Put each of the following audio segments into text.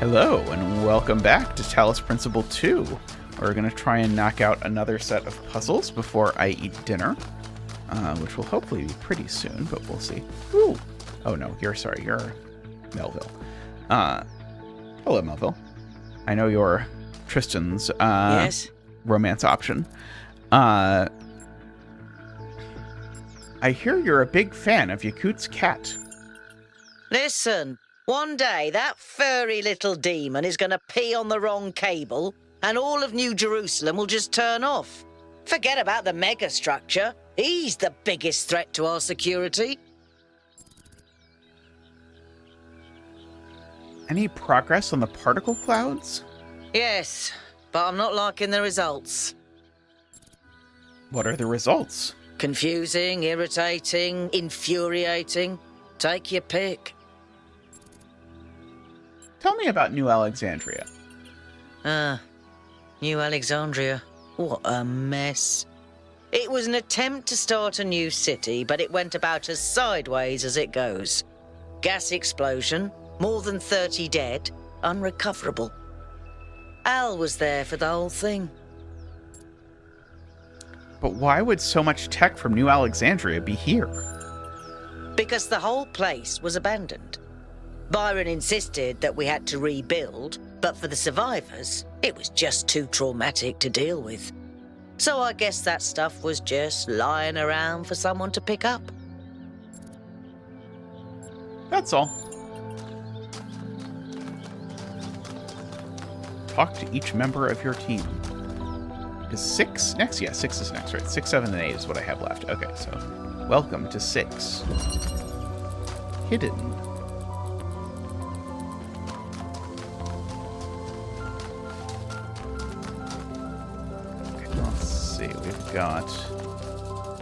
Hello, and welcome back to Talos Principle 2. We're going to try and knock out another set of puzzles before I eat dinner, which will hopefully be pretty soon, but we'll see. Ooh. Oh, no, you're Melville. Hello, Melville. I know you're Tristan's Yes? romance option. I hear you're a big fan of Yakut's cat. Listen, one day that furry little demon is going to pee on the wrong cable and all of New Jerusalem will just turn off. Forget about the megastructure. He's the biggest threat to our security. Any progress on the particle clouds? Yes, but I'm not liking the results. What are the results? Confusing, irritating, infuriating. Take your pick. Tell me about New Alexandria. New Alexandria. What a mess. It was an attempt to start a new city, but it went about as sideways as it goes. Gas explosion, more than 30 dead, unrecoverable. Al was there for the whole thing. But why would so much tech from New Alexandria be here? Because the whole place was abandoned. Byron insisted that we had to rebuild, but for the survivors, it was just too traumatic to deal with. So I guess that stuff was just lying around for someone to pick up. That's all. Talk to each member of your team. Is 6 next? Yeah, 6 is next, right? 6, 7, and 8 is what I have left. Okay, so welcome to 6. Hidden. We've got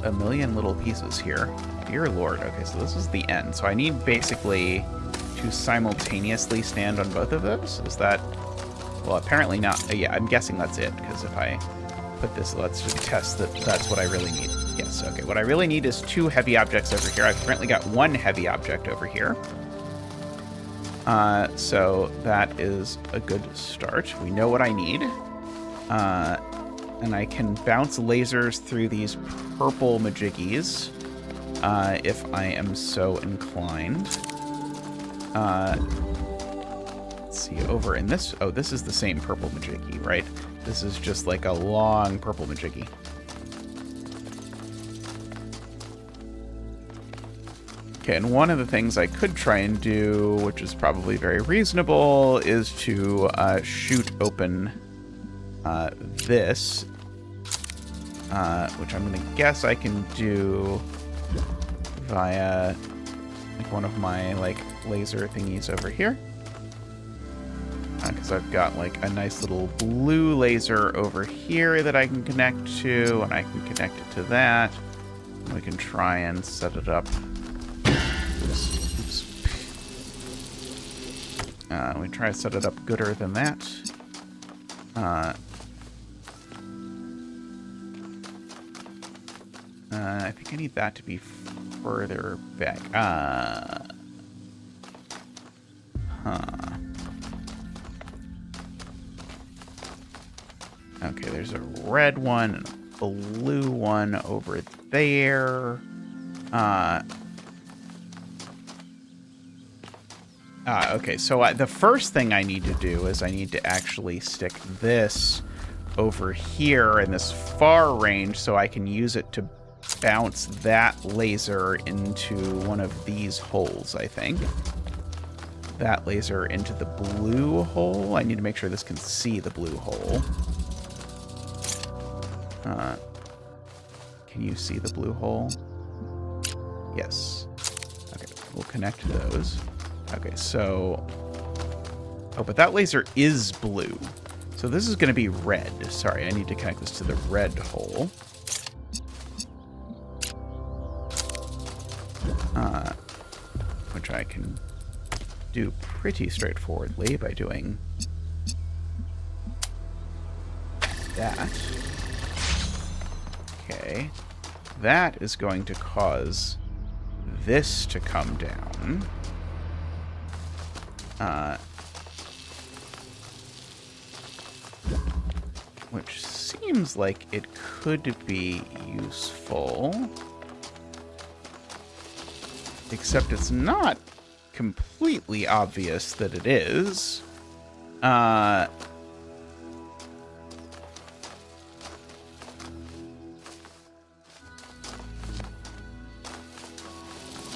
a million little pieces here. Dear Lord. Okay, so this is the end. So I need basically to simultaneously stand on both of those. Is that... Well, apparently not. Yeah, I'm guessing that's it, because if I put this, let's just test that that's what I really need. Yes, okay. What I really need is 2 heavy objects over here. I've currently got 1 heavy object over here. So that is a good start. We know what I need. And I can bounce lasers through these purple majiggies, if I am so inclined. Let's see, over in this... Oh, this is the same purple majiggy, right? This is just like a long purple majiggy. Okay, and one of the things I could try and do, which is probably very reasonable, is to shoot open this, which I'm going to guess I can do via like one of my like laser thingies over here, because I've got like a nice little blue laser over here that I can connect to, and I can connect it to that. We can try and set it up. Oops. We try to set it up gooder than that. I think I need that to be further back. Okay, there's a red one and a blue one over there. Okay, so the first thing I need to do is I need to actually stick this over here in this far range so I can use it to bounce that laser into one of these holes, I think. That laser into the blue hole. I need to make sure this can see the blue hole. Can you see the blue hole? Yes. Okay, we'll connect those. Okay, so... Oh, but that laser is blue. So this is going to be red. Sorry, I need to connect this to the red hole. Which I can do pretty straightforwardly by doing that. Okay. That is going to cause this to come down. which seems like it could be useful. Except it's not completely obvious that it is.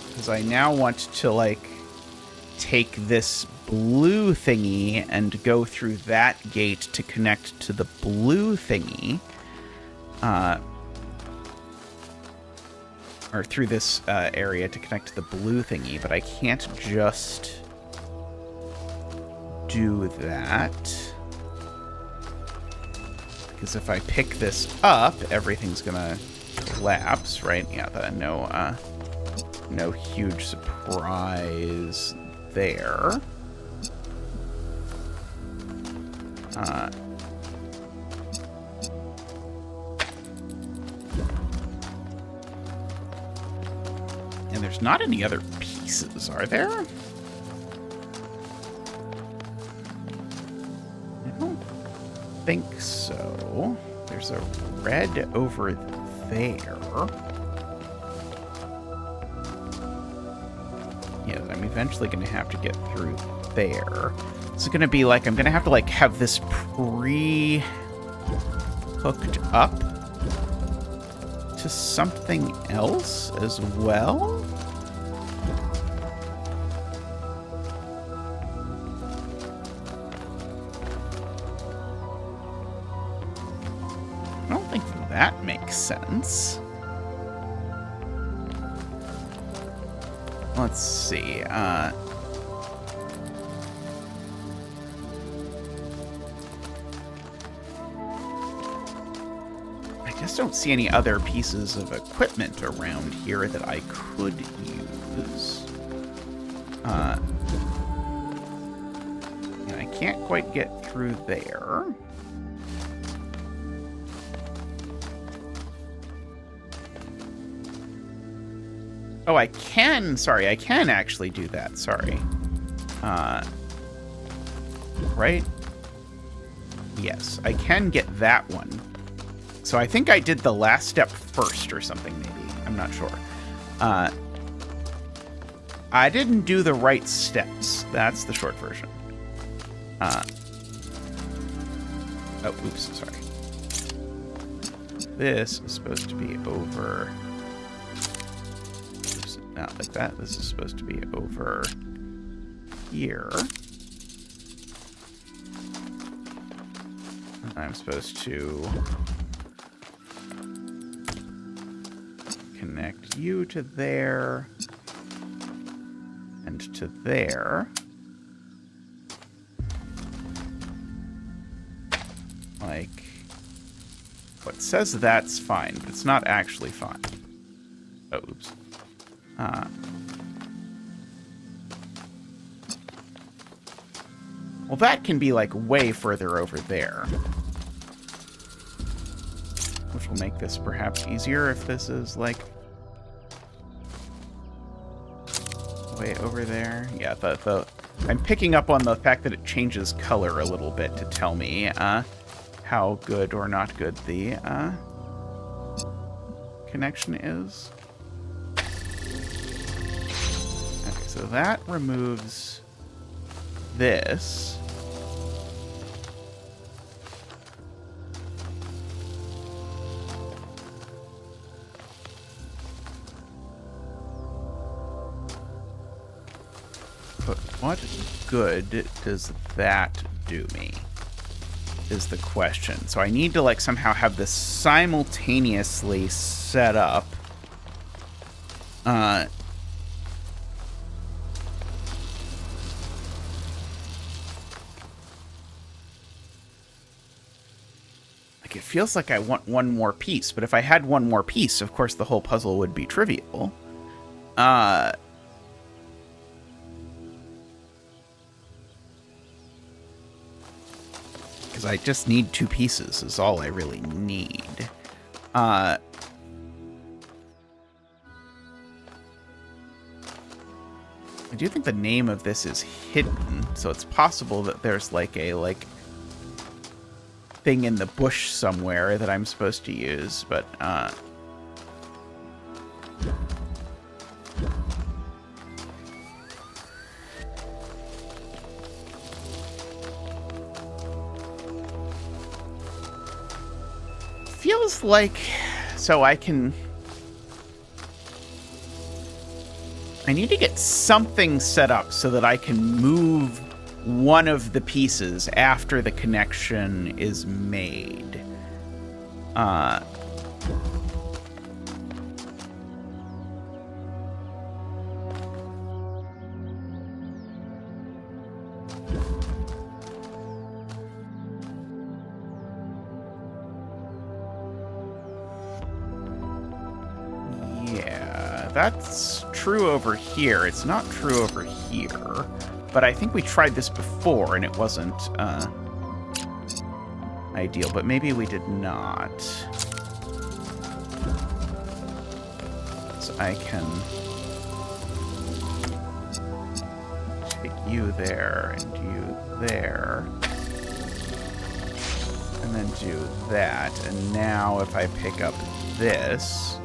Because I now want to, like, take this blue thingy and go through that gate to connect to the blue thingy. Or through this area to connect to the blue thingy, but I can't just do that. Because if I pick this up, everything's gonna collapse, right? Yeah, no huge surprise there. And there's not any other pieces, are there? I don't think so. There's a red over there. Yeah, I'm eventually going to have to get through there. It's going to be like, I'm going to have to, like, have this pre-hooked up to something else as well? I don't think that makes sense. Let's see. I just don't see any other pieces of equipment around here that I could use. And I can't quite get through there. Oh, I can. Sorry, I can actually do that. Sorry. Right? Yes, I can get that one. So I think I did the last step first or something, maybe. I'm not sure. I didn't do the right steps. That's the short version. Oh, oops, sorry. This is supposed to be over... Oops, not like that. This is supposed to be over here. I'm supposed to connect you to there and to there. Like, what says that's fine, but it's not actually fine. Oh, oops. Well, that can be, like, way further over there. Which will make this perhaps easier if this is, like, way over there. Yeah, I'm picking up on the fact that it changes color a little bit to tell me how good or not good the connection is. Okay, so that removes this. But what good does that do me? Is the question. So I need to, like, somehow have this simultaneously set up. Like, it feels like I want one more piece, but if I had one more piece, of course the whole puzzle would be trivial. Because I just need two pieces is all I really need. I do think the name of this is hidden, so it's possible that there's like a thing in the bush somewhere that I'm supposed to use, but feels like so I need to get something set up so that I can move one of the pieces after the connection is made. Yeah, that's true over here. It's not true over here. But I think we tried this before, and it wasn't ideal. But maybe we did not. So I can take you there and you there. And then do that. And now if I pick up this,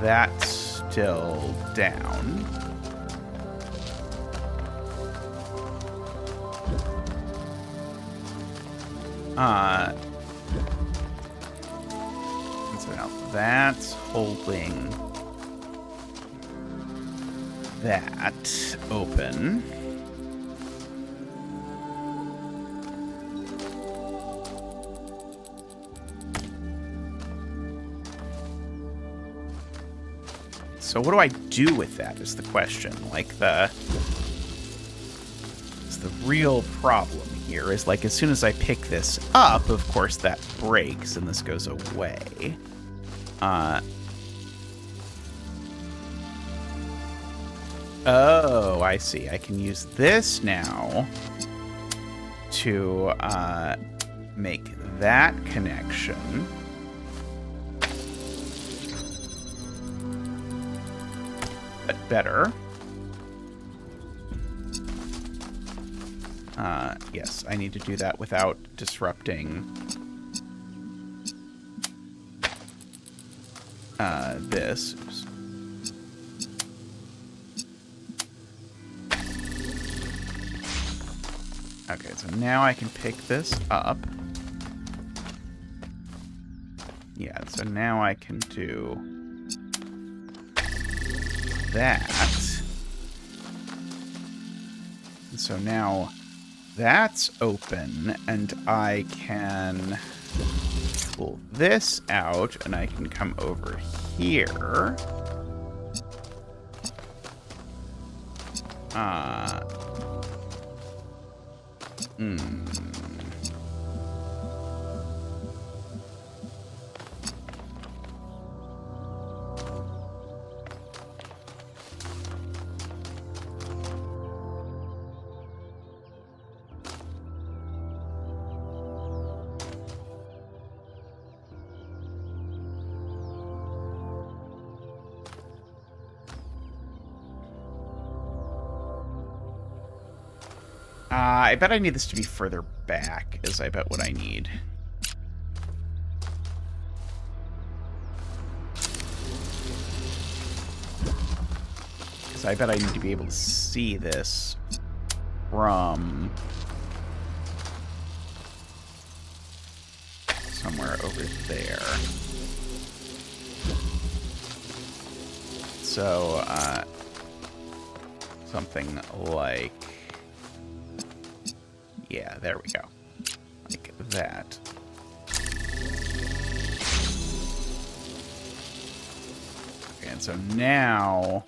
that's still down. And so now that's holding that open. So what do I do with that is the question. Like the real problem here is like as soon as I pick this up, of course that breaks and this goes away. Oh, I see. I can use this now to make that connection. But better. Yes, I need to do that without disrupting this. Oops. Okay, so now I can pick this up. Yeah, so now I can do that. And so now that's open, and I can pull this out, and I can come over here. I bet I need this to be further back, is I bet what I need. Because I bet I need to be able to see this from somewhere over there. So, something like... Yeah, there we go. Like that. Okay, and so now...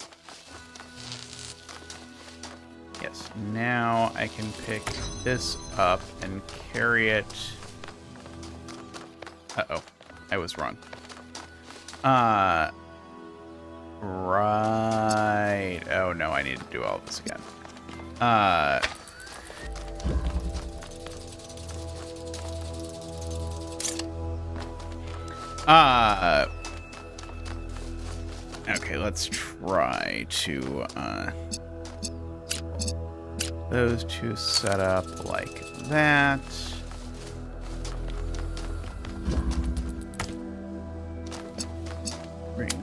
Yes, now I can pick this up and carry it... Uh-oh, I was wrong. Right. Oh, no, I need to do all of this again. Okay, let's try to, those two set up like that.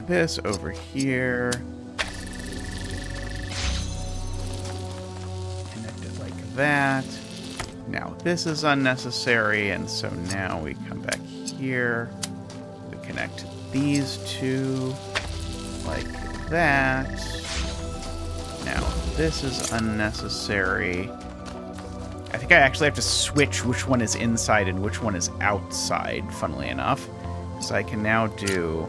this over here. Connect it like that. Now this is unnecessary, and so now we come back here. We connect these two like that. Now this is unnecessary. I think I actually have to switch which one is inside and which one is outside, funnily enough. So I can now do...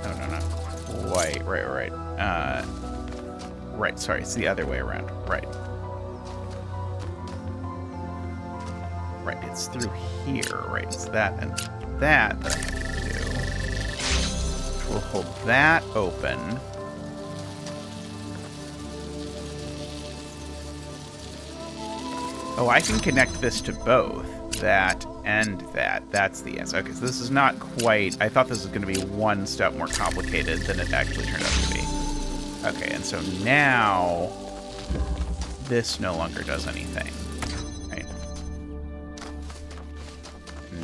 Oh, no, not quite. Right. Right, sorry, it's the other way around. Right. Right, it's through here. Right, it's that and that I have to do. We'll hold that open. Oh, I can connect this to both. That and that. That's the answer. Okay, so this is not quite... I thought this was going to be one step more complicated than it actually turned out to be. Okay, and so now... this no longer does anything. Right?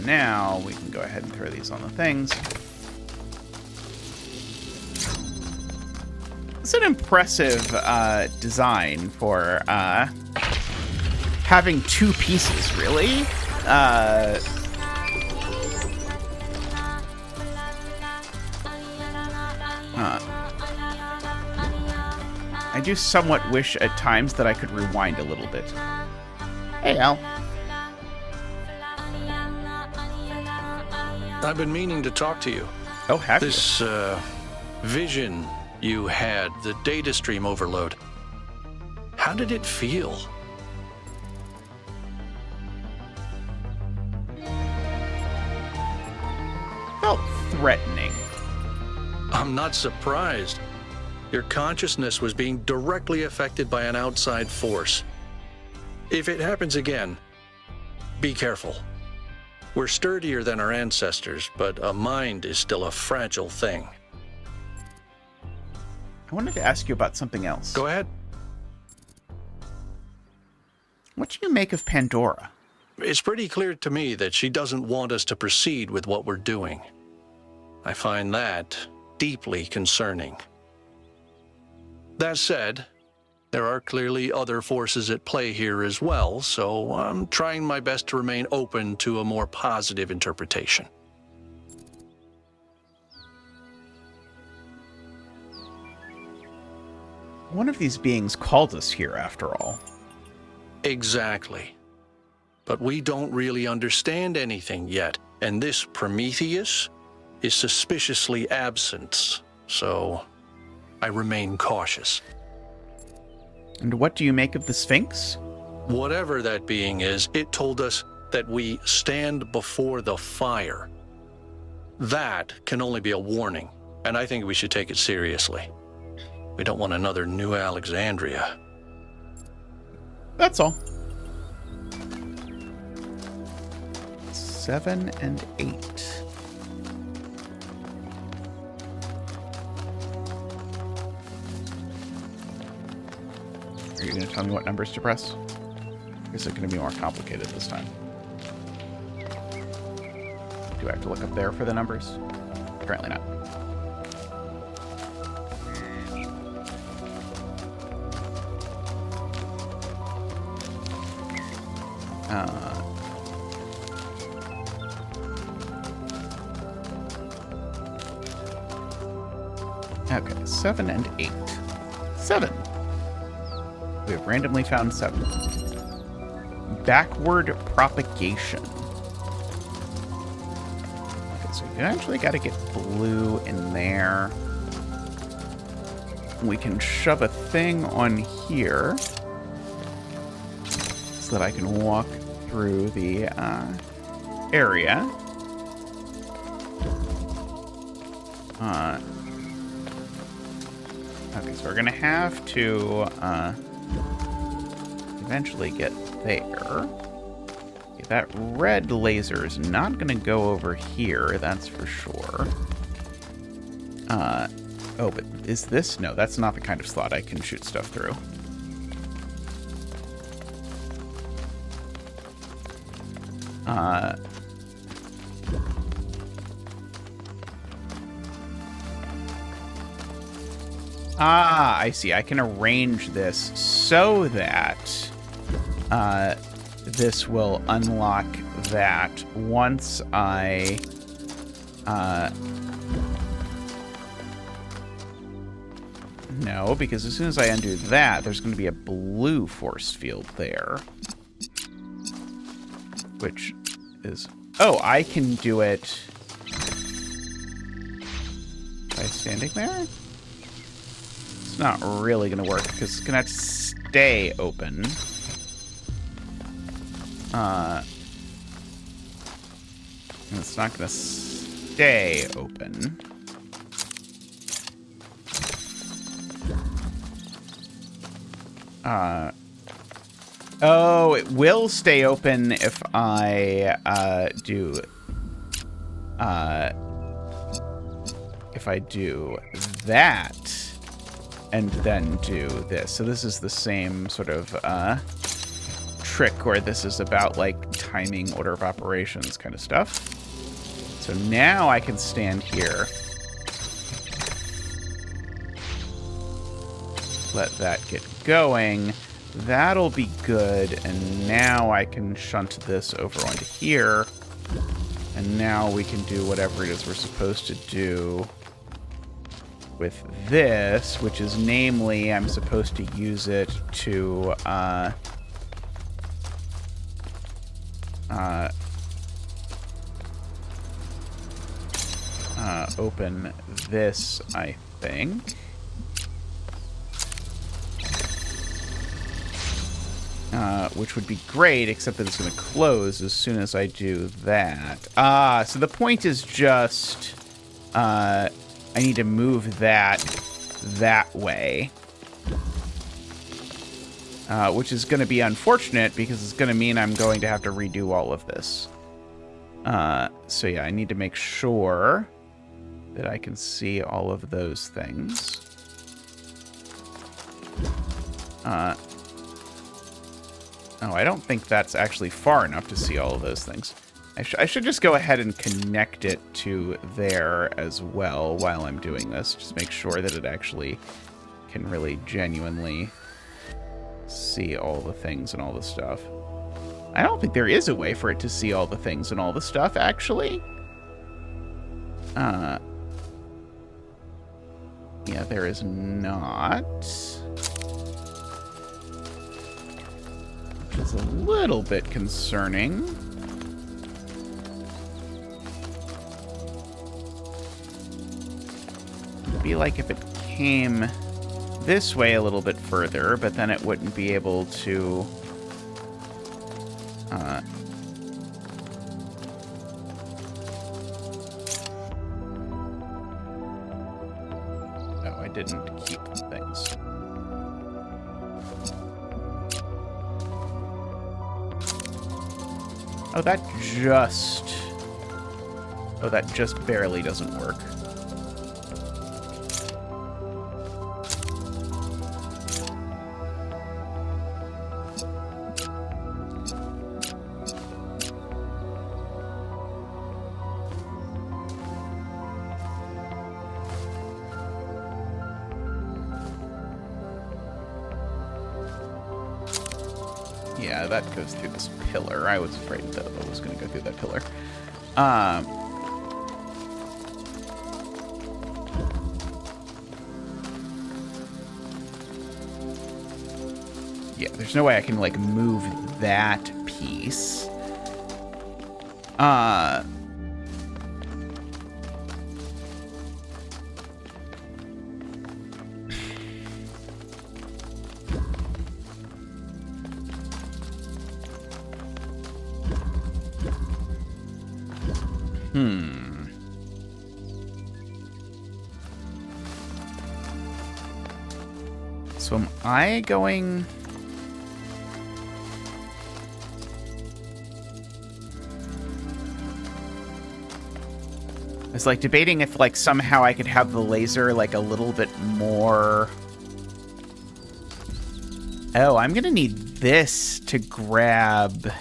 Now we can go ahead and throw these on the things. It's an impressive design for having two pieces, really. I do somewhat wish at times that I could rewind a little bit. Hey, Al. I've been meaning to talk to you. Oh, have you? This vision you had, the data stream overload. How did it feel? Felt threatening. I'm not surprised. Your consciousness was being directly affected by an outside force. If it happens again, be careful. We're sturdier than our ancestors, but a mind is still a fragile thing. I wanted to ask you about something else. Go ahead. What do you make of Pandora? It's pretty clear to me that she doesn't want us to proceed with what we're doing. I find that deeply concerning. That said, there are clearly other forces at play here as well, so I'm trying my best to remain open to a more positive interpretation. One of these beings called us here, after all. Exactly. But we don't really understand anything yet, and this Prometheus is suspiciously absent, so I remain cautious. And what do you make of the Sphinx? Whatever that being is, it told us that we stand before the fire. That can only be a warning, and I think we should take it seriously. We don't want another New Alexandria. That's all. 7 and 8. Are you going to tell me what numbers to press? Or is it going to be more complicated this time? Do I have to look up there for the numbers? Apparently not. Okay, 7 and 8. 7. We have randomly found 7. Backward propagation. Okay, so we actually got to get blue in there. We can shove a thing on here so that I can walk through the area. Okay, so we're going to have to eventually get there. Okay, that red laser is not going to go over here, that's for sure. Oh, but is this? No, that's not the kind of slot I can shoot stuff through. I see. I can arrange this so that this will unlock that once I... No, because as soon as I undo that, there's going to be a blue force field there. Which is... Oh, I can do it by standing there? It's not really going to work, because it's going to have to stay open. And it's not going to stay open. Oh, it will stay open if I do that and then do this. So this is the same sort of trick where this is about like timing order of operations kind of stuff. So now I can stand here. Let that get going. That'll be good. And now I can shunt this over onto here. And now we can do whatever it is we're supposed to do with this, which is namely, I'm supposed to use it to open this, I think. Which would be great, except that it's going to close as soon as I do that. So the point is just I need to move that way. Which is going to be unfortunate because it's going to mean I'm going to have to redo all of this. So yeah, I need to make sure that I can see all of those things. Oh, I don't think that's actually far enough to see all of those things. I should just go ahead and connect it to there as well while I'm doing this. Just make sure that it actually can really genuinely see all the things and all the stuff. I don't think there is a way for it to see all the things and all the stuff, actually. Yeah, there is not. Which is a little bit concerning. It'd be like if it came this way a little bit further, but then it wouldn't be able to... No, I didn't keep things. Oh, that just barely doesn't work. Yeah, that goes through this pillar. I was afraid that it was going to go through that pillar. Yeah, there's no way I can, like, move that piece. So am I going... I was, like, debating if, like, somehow I could have the laser, like, a little bit more... Oh, I'm gonna need this to grab...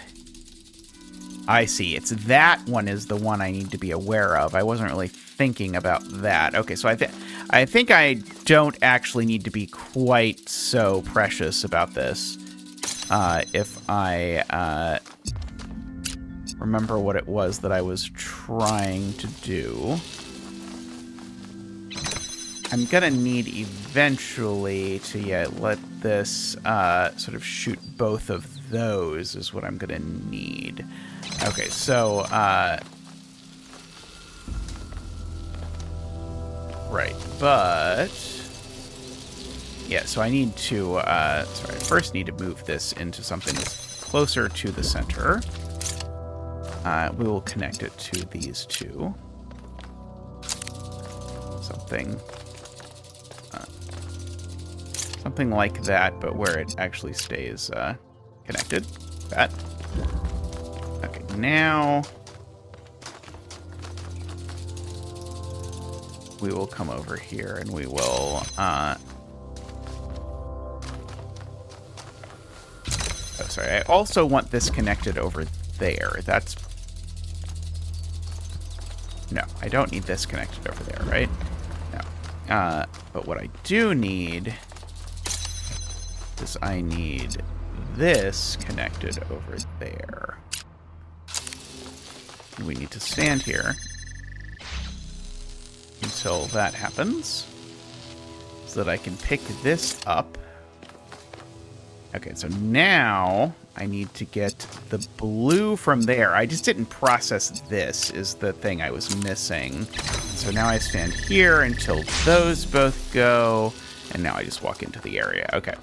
I see. It's that one is the one I need to be aware of. I wasn't really thinking about that. Okay, so I think I don't actually need to be quite so precious about this. If I remember what it was that I was trying to do. I'm gonna need eventually to let this sort of shoot both of those is what I'm gonna need. Okay, so right, but yeah, so I need to I first need to move this into something that's closer to the center. We will connect it to these two. Something like that, but where it actually stays connected. That. Okay, now we will come over here and we will oh, sorry. I also want this connected over there. That's... No, I don't need this connected over there, right? No. But what I do need is I need this connected over there. And we need to stand here until that happens so that I can pick this up. Okay, so now I need to get the blue from there. I just didn't process this is the thing I was missing. So now I stand here until those both go, and now I just walk into the area. Okay.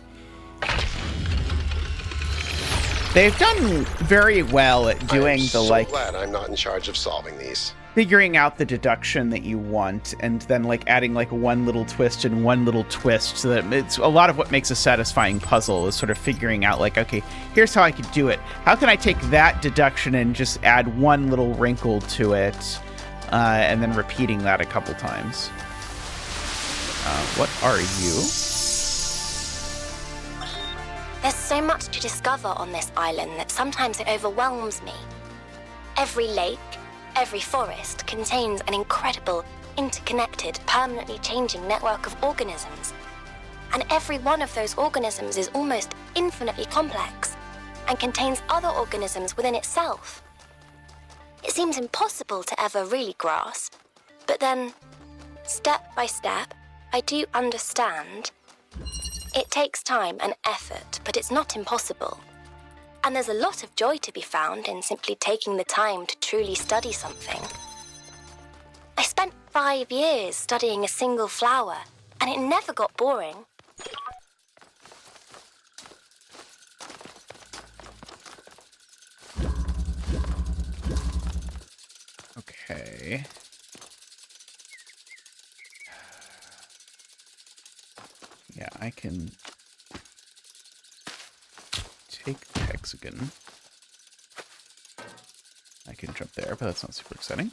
They've done very well at doing the, like... glad I'm not in charge of solving these. Figuring out the deduction that you want, and then, like, adding, like, one little twist and one little twist, so that it's a lot of what makes a satisfying puzzle is sort of figuring out, like, okay, here's how I could do it. How can I take that deduction and just add one little wrinkle to it, and then repeating that a couple times. What are you? There's so much to discover on this island that sometimes it overwhelms me. Every lake, every forest contains an incredible, interconnected, permanently changing network of organisms. And every one of those organisms is almost infinitely complex and contains other organisms within itself. It seems impossible to ever really grasp, but then, step by step, I do understand. It takes time and effort, but it's not impossible. And there's a lot of joy to be found in simply taking the time to truly study something. I spent 5 years studying a single flower, and it never got boring. Okay. Yeah, I can take the hexagon. I can jump there, but that's not super exciting.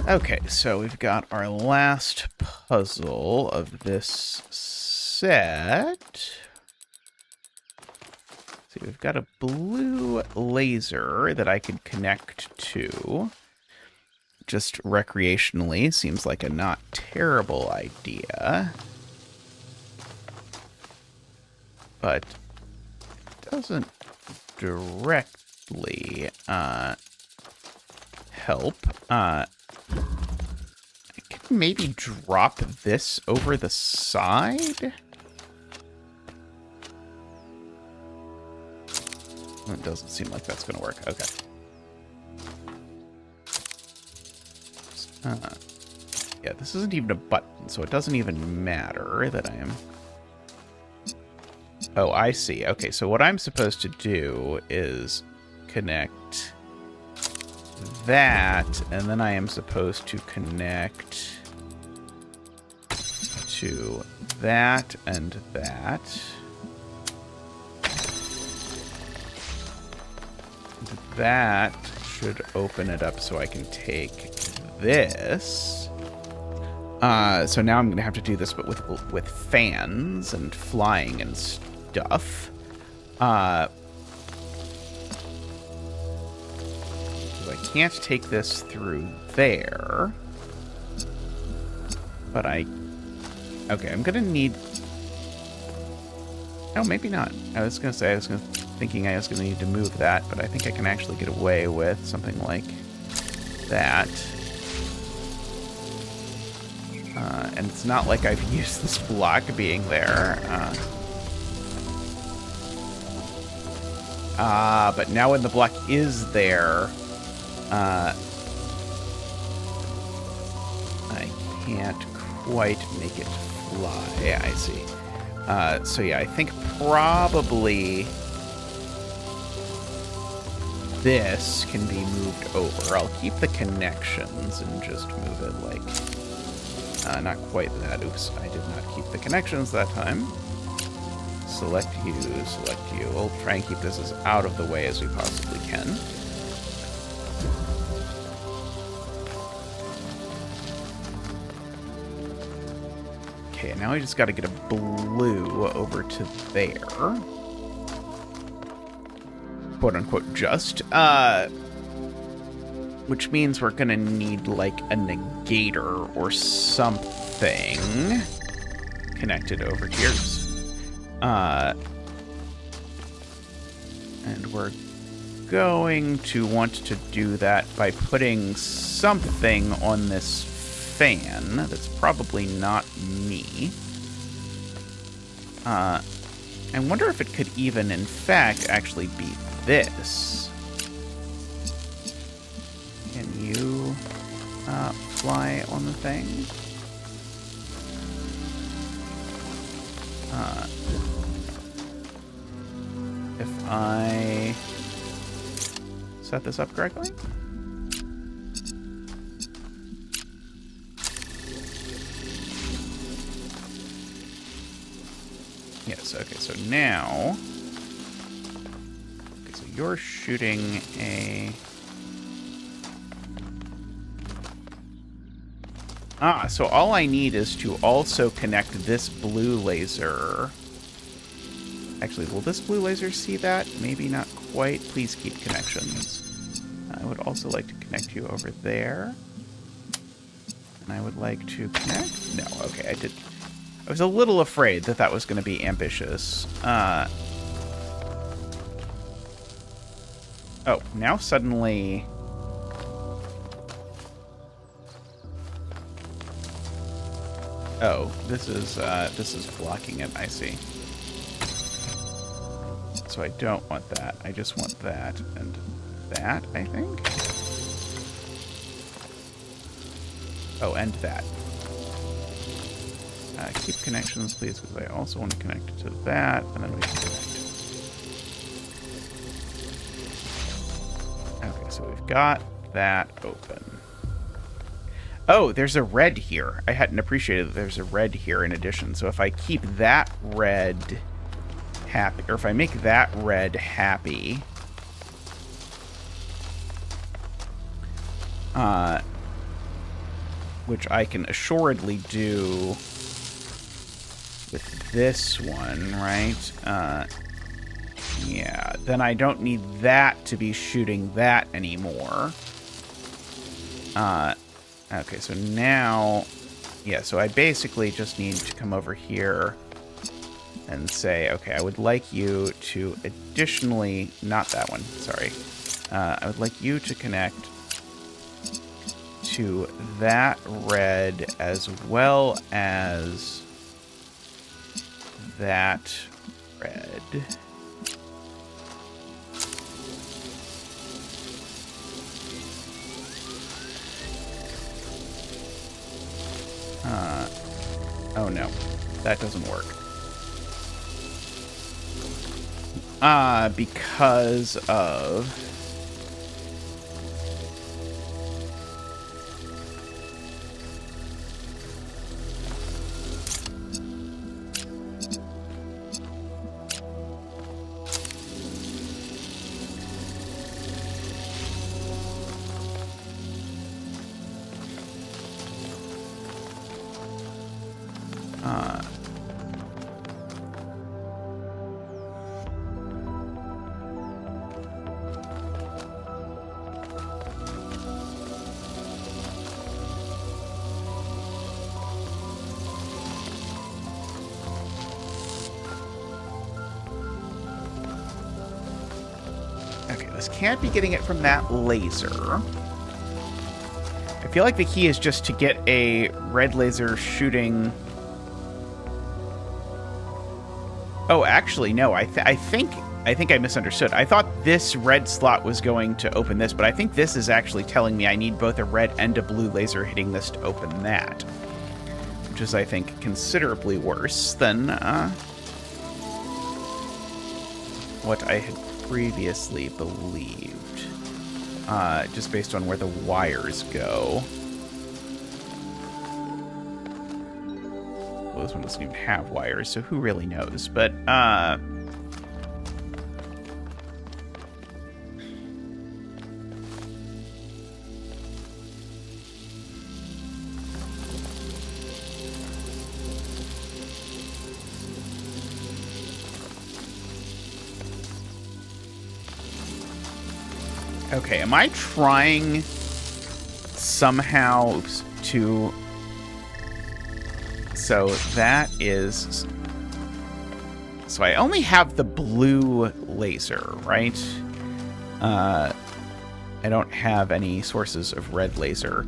Okay, so we've got our last puzzle of this set. See, we've got a blue laser that I could connect to. Just recreationally, seems like a not terrible idea. But it doesn't directly help. I can maybe drop this over the side? It doesn't seem like that's going to work. Okay. Yeah, this isn't even a button, so it doesn't even matter that I am... Oh, I see. Okay, so what I'm supposed to do is connect that, and then I am supposed to connect to that and that. And that should open it up so I can take this. So now I'm going to have to do this, but with fans and flying and stuff. can't take this through there. But okay, I'm gonna need... Oh, maybe not. I was thinking I was gonna need to move that, but I think I can actually get away with something like that. And it's not like I've used this block being there. But now when the block is there, I can't quite make it fly. I see. So yeah, I think probably this can be moved over. I'll keep the connections and just move it like... not quite that. Oops, I did not keep the connections that time. Select you, select you. We'll try and keep this as out of the way as we possibly can. Okay, now I just got to get a blue over to there. Quote unquote just. Which means we're going to need like a negator or something connected over here. And we're going to want to do that by putting something on this fan that's probably not me. I wonder if it could even, in fact, actually be this. Can you fly on the thing? If I set this up correctly? Yes, okay, so now... Okay, so you're shooting a... so all I need is to also connect this blue laser... Actually, will this blue laser see that? Maybe not quite. Please keep connections. I would also like to connect you over there. And I would like to connect... No, okay, I did... I was a little afraid that that was going to be ambitious. Oh, now suddenly... Oh, this is blocking it, I see. So I don't want that. I just want that and that, I think. Oh, and that. Keep connections, please, because I also want to connect it to that, and then we can connect. Okay, so we've got that open. Oh, there's a red here. I hadn't appreciated that there's a red here in addition. So if I keep that red happy, or if I make that red happy, which I can assuredly do with this one, right? Yeah, then I don't need that to be shooting that anymore. Okay, so now, yeah, so I basically just need to come over here and say, okay, I would like you to additionally, not that one, sorry. I would like you to connect to that red as well as that red. Oh no, that doesn't work. Because of... just can't be getting it from that laser. I feel like the key is just to get a red laser shooting... Oh, actually, no. I think I misunderstood. I thought this red slot was going to open this, but I think this is actually telling me I need both a red and a blue laser hitting this to open that. Which is, I think, considerably worse than what I had previously believed. Just based on where the wires go. Well, this one doesn't even have wires, so who really knows? But, okay, am I trying somehow to... So that is... So I only have the blue laser, right? I don't have any sources of red laser.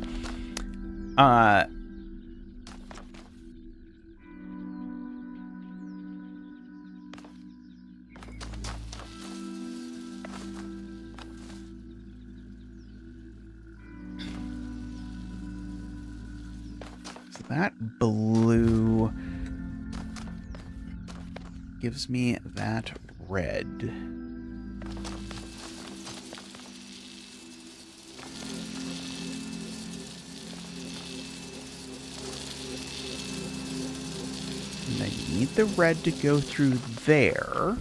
That blue gives me that red. And I need the red to go through there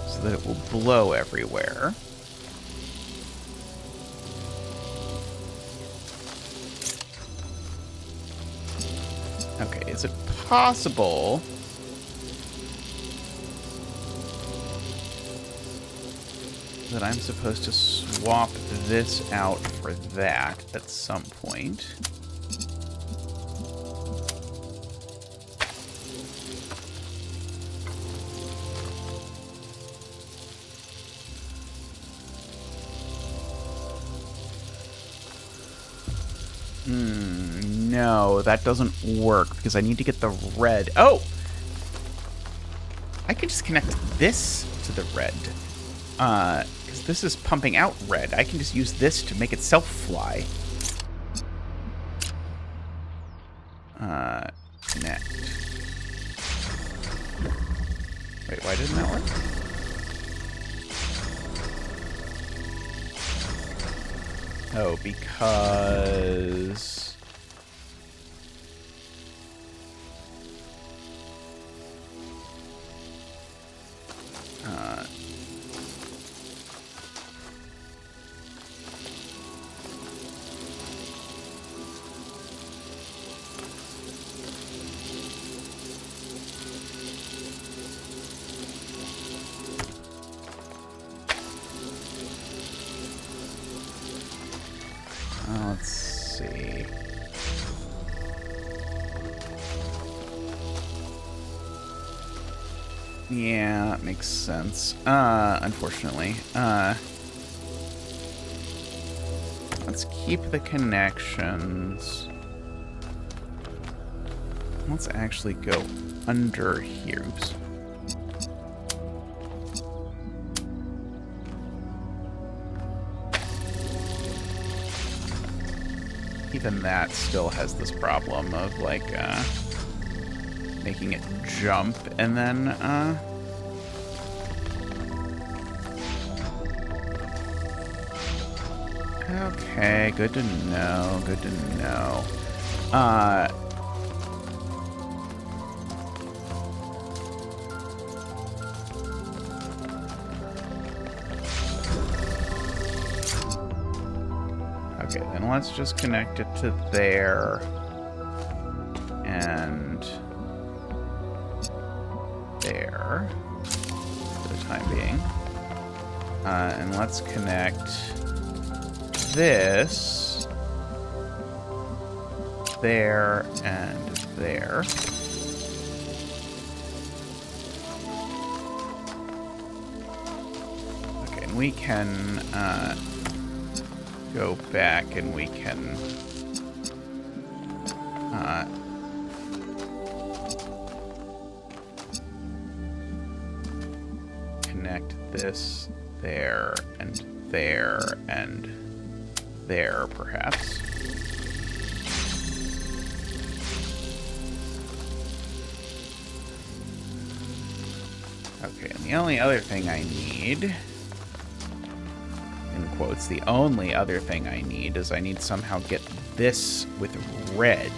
so that it will blow everywhere. Okay, is it possible that I'm supposed to swap this out for that at some point? No, that doesn't work because I need to get the red. Oh! I can just connect this to the red. Because this is pumping out red. I can just use this to make itself fly. Connect. Wait, why didn't that work? Oh, because... let's see. Yeah, that makes sense. Unfortunately. Let's keep the connections. Let's actually go under here. Oops. Even that still has this problem of, like, making it jump, and then, okay, good to know, good to know. Okay, then let's just connect it to there. And there. For the time being. And let's connect this. There and there. we can go back and we can connect this there and there and there, perhaps. Okay, and the only other thing I need, in quotes, the only other thing I need is I need somehow get this with red.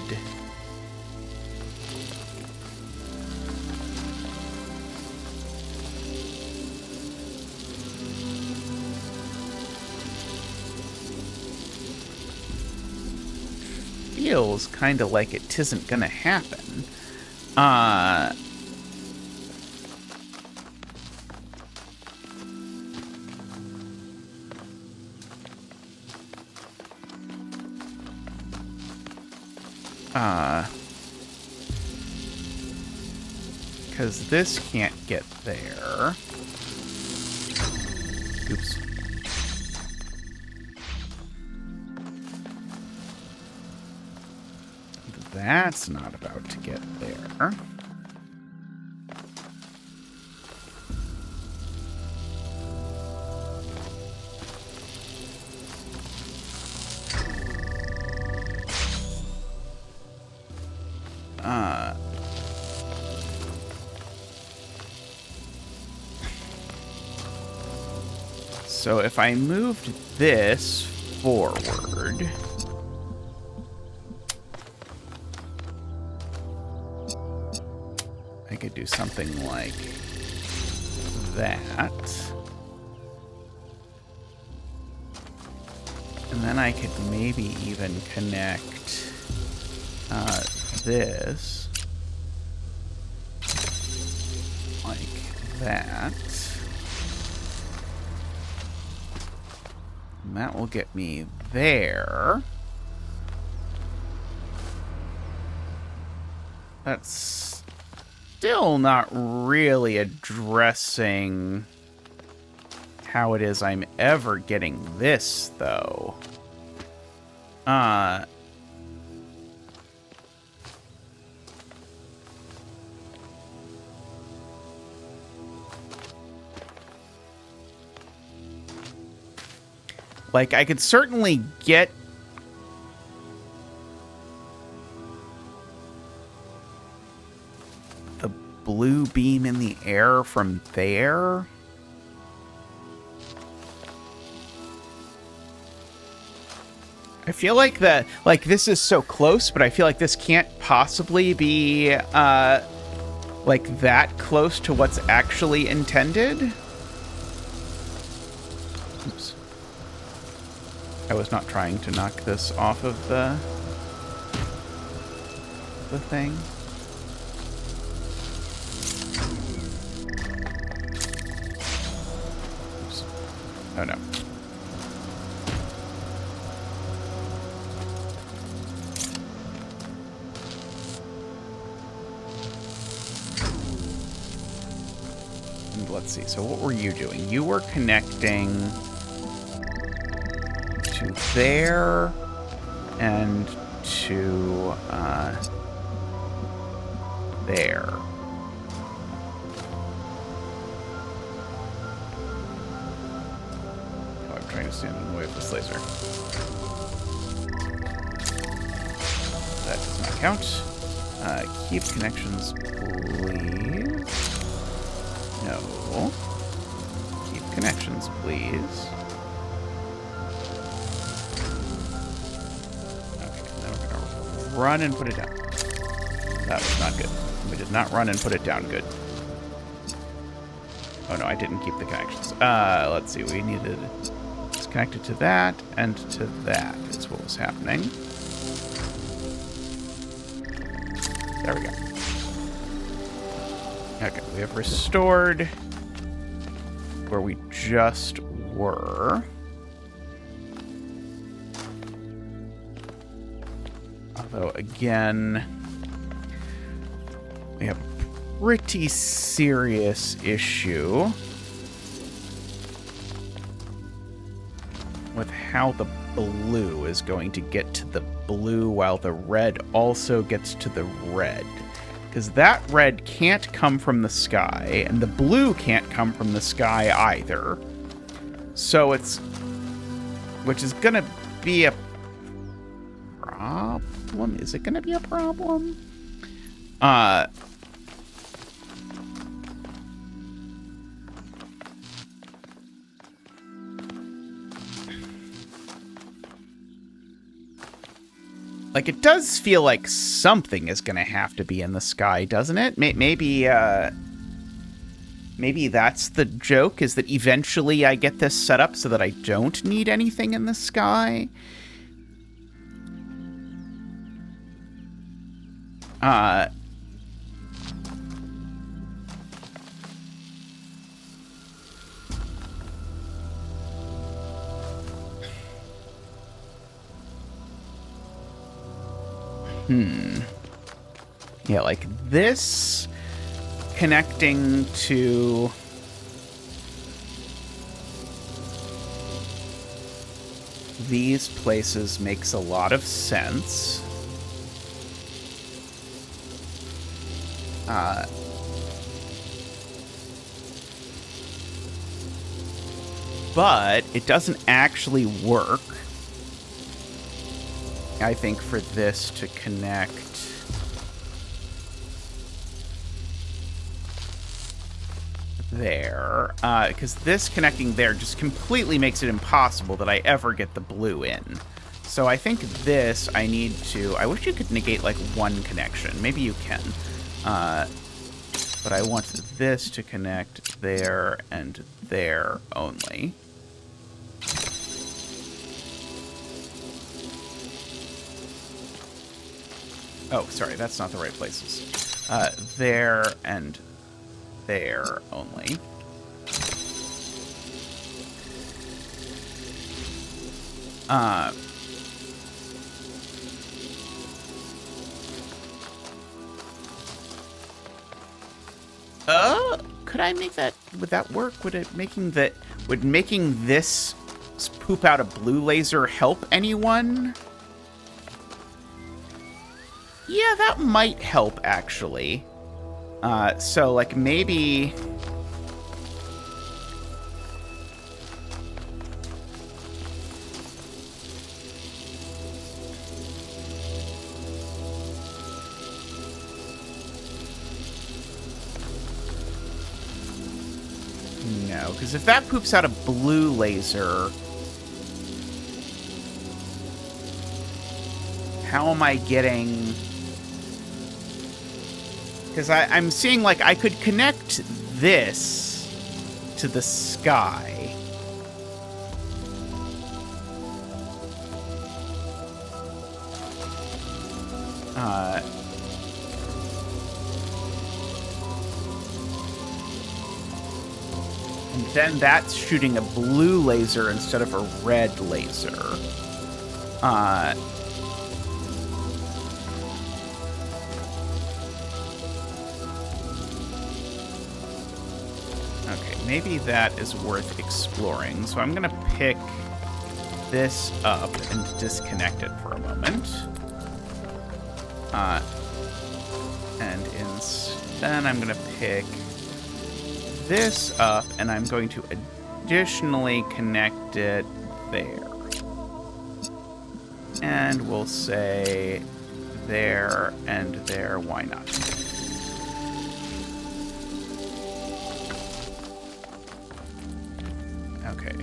Feels kind of like it tisn't gonna happen. Because this can't get there. Oops. That's not about to get there. So if I moved this forward, I could do something like that. And then I could maybe even connect this like that. And that will get me there. That's still not really addressing how it is I'm ever getting this, though. Like, I could certainly get the blue beam in the air from there. I feel like this is so close, but I feel like this can't possibly be, like, that close to what's actually intended. Oops. I was not trying to knock this off of the thing. Oops. Oh no. And let's see. So what were you doing? You were connecting to there and to there. Oh, I'm trying to stand in the way of this laser. That does not count. Keep connections, please. No. Keep connections, please. Run and put it down. That was not good. We did not run and put it down good. Oh no, I didn't keep the connections. Let's see. We needed it's connected to that and to that is what was happening. There we go. Okay, we have restored where we just were. Although, again, we have a pretty serious issue how the blue is going to get to the blue while the red also gets to the red. Because that red can't come from the sky, and the blue can't come from the sky either. So it's... which is going to be a problem? Is it going to be a problem? Like, it does feel like something is going to have to be in the sky, doesn't it? Maybe that's the joke, is that eventually I get this set up so that I don't need anything in the sky. Yeah, like this connecting to these places makes a lot of sense. But it doesn't actually work, I think, for this to connect there, because this connecting there just completely makes it impossible that I ever get the blue in. So I think this, I need to... I wish you could negate, like, one connection. Maybe you can. But I want this to connect there and there only. Oh, sorry, that's not the right places. There and there only. Could I make that? Would that work? Would making this poop out a blue laser help anyone? Yeah, that might help, actually. So, like, maybe... No, because if that poops out a blue laser... How am I getting... Because I'm seeing, like, I could connect this to the sky. And then that's shooting a blue laser instead of a red laser. Maybe that is worth exploring. So I'm going to pick this up and disconnect it for a moment. And then I'm going to pick this up, and I'm going to additionally connect it there. And we'll say there and there. Why not?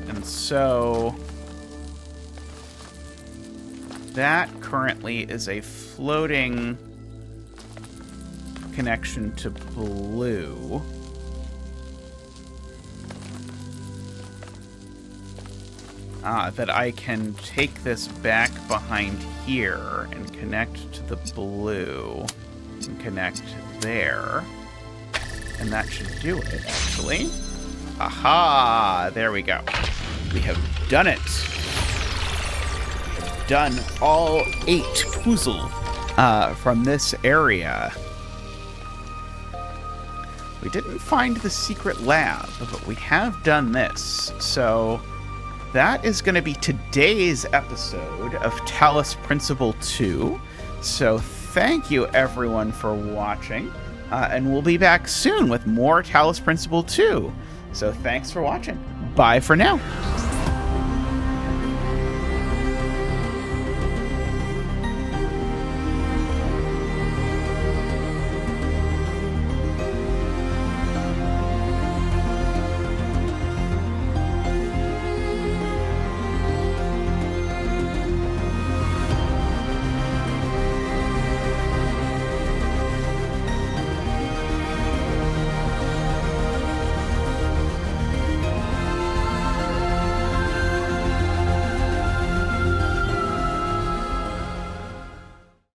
And so that currently is a floating connection to blue. That I can take this back behind here and connect to the blue and connect there. And that should do it, actually. Aha! There we go. We have done it. We have done all 8 puzzle from this area. We didn't find the secret lab, but we have done this. So that is going to be today's episode of Talos Principle 2. So thank you, everyone, for watching. And we'll be back soon with more Talos Principle 2. So thanks for watching. Bye for now.